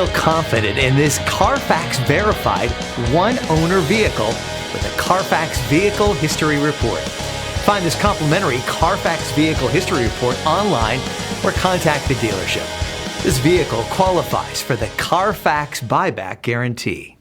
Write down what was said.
Feel confident in this CARFAX verified one-owner vehicle with a CARFAX Vehicle History Report. Find this complimentary CARFAX Vehicle History Report online or contact the dealership. This vehicle qualifies for the CARFAX buyback guarantee.